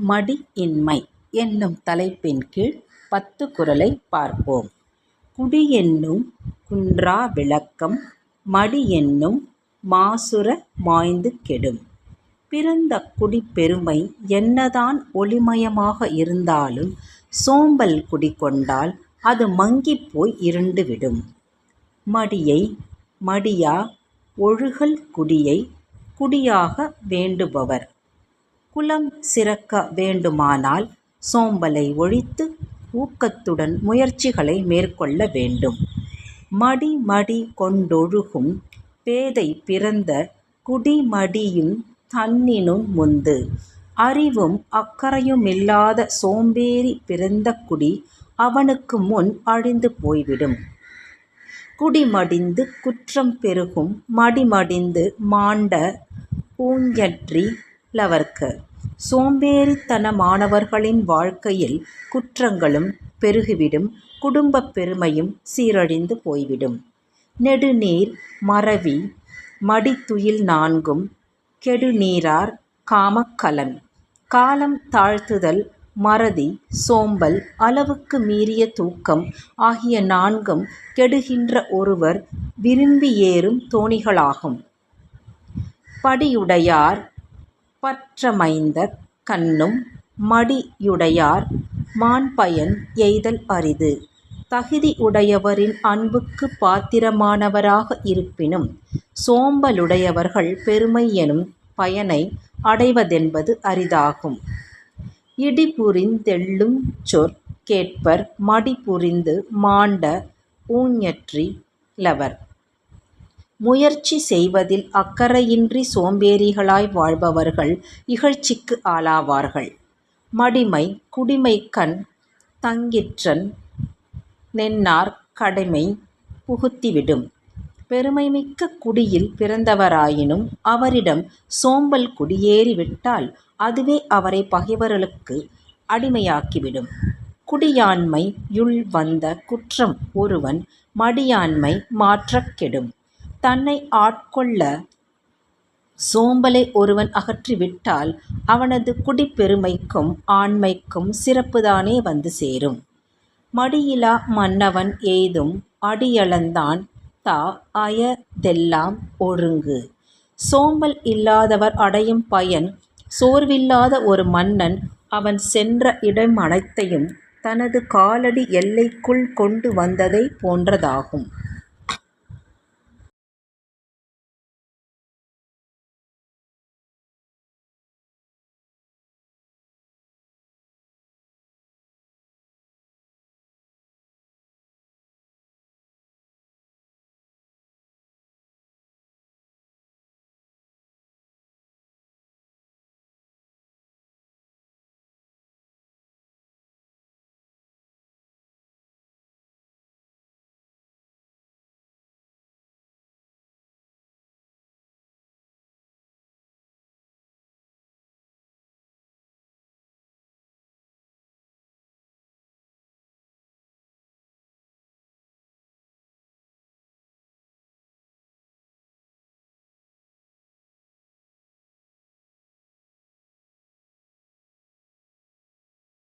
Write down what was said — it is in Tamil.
மடி இன்மை என்னும் தலைப்பின் கீழ் 10 குறளை பார்ப்போம். குடியென்னும் குன்றா விளக்கம் மடியென்னும் மாசுற மாய்ந்து கெடும். பிறந்த குடிப்பெருமை என்னதான் ஒளிமயமாக இருந்தாலும் சோம்பல் குடிகொண்டால் அது மங்கிப்போய் இருண்டுவிடும். மடியை மடியா ஒழுகல் குடியை குடியாக வேண்டுபவர். குலம் சிறக்க வேண்டுமானால் சோம்பலை ஒழித்து ஊக்கத்துடன் முயற்சிகளை மேற்கொள்ள வேண்டும். மடி மடி கொண்டொழுகும் பேதை பிறந்த குடிமடியுந் தன்னினும் முந்து. அறிவும் அக்கறையுமில்லாத சோம்பேறி பிறந்த குடி அவனுக்கு முன் அழிந்து போய்விடும். குடிமடிந்து குற்றம் பெருகும் மடிமடிந்து மாண்ட ஊஞற்றி லவர்க்க. சோம்பேறித்தனமானவர்களின் வாழ்க்கையில் குற்றங்களும் பெருகிவிடும், குடும்பப் பெருமையும் சீரழிந்து போய்விடும். நெடுநீர் மறவி மடித்துயில் நான்கும் கெடுநீரார் காமக்கலன். காலம் தாழ்த்துதல், மறதி, சோம்பல், அளவுக்கு மீறிய தூக்கம் ஆகிய நான்கும் கெடுகின்ற ஒருவர் விரும்பி ஏறும் தோணிகளாகும். படியுடையார் பற்றமைந்த கண்ணும் மடியுடையார் மாண்பயன் எய்தல் அரிது. தகுதி உடையவரின் அன்புக்கு பாத்திரமானவராக இருப்பினும் சோம்பலுடையவர்கள் பெருமை எனும் பயனை அடைவதென்பது அரிதாகும். இடிபுரிந்தெள்ளுஞ் சொற் கேட்பர் மடிபுரிந்து மாண்ட ஊஞற்றி லவர். முயற்சி செய்வதில் அக்கறையின்றி சோம்பேறிகளாய் வாழ்பவர்கள் இகழ்ச்சிக்கு ஆளாவார்கள். மடிமை குடிமைக்கண் தங்கிற்றன் நென்னார் கடைமை புகுத்திவிடும். பெருமைமிக்க குடியில் பிறந்தவராயினும் அவரிடம் சோம்பல் குடியேறி விட்டால் அதுவே அவரை பகைவர்களுக்கு அடிமையாக்கிவிடும். குடியாண்மை யுள் வந்த குற்றம் ஒருவன் மடியாண்மை மாற்றக் கெடும். தன்னை ஆட்கொள்ள சோம்பலை ஒருவன் அகற்றிவிட்டால் அவனது குடிப்பெருமைக்கும் ஆண்மைக்கும் சிறப்புதானே வந்து சேரும். மடியிலா மன்னவன் எய்தும் அடியளந்தான் தா அயதெல்லாம் ஒருங்கு. சோம்பல் இல்லாதவர் அடையும் பயன் சோர்வில்லாத ஒரு மன்னன் அவன் சென்ற இடமனைத்தையும் தனது காலடி எல்லைக்குள் கொண்டு வந்ததை போன்றதாகும்.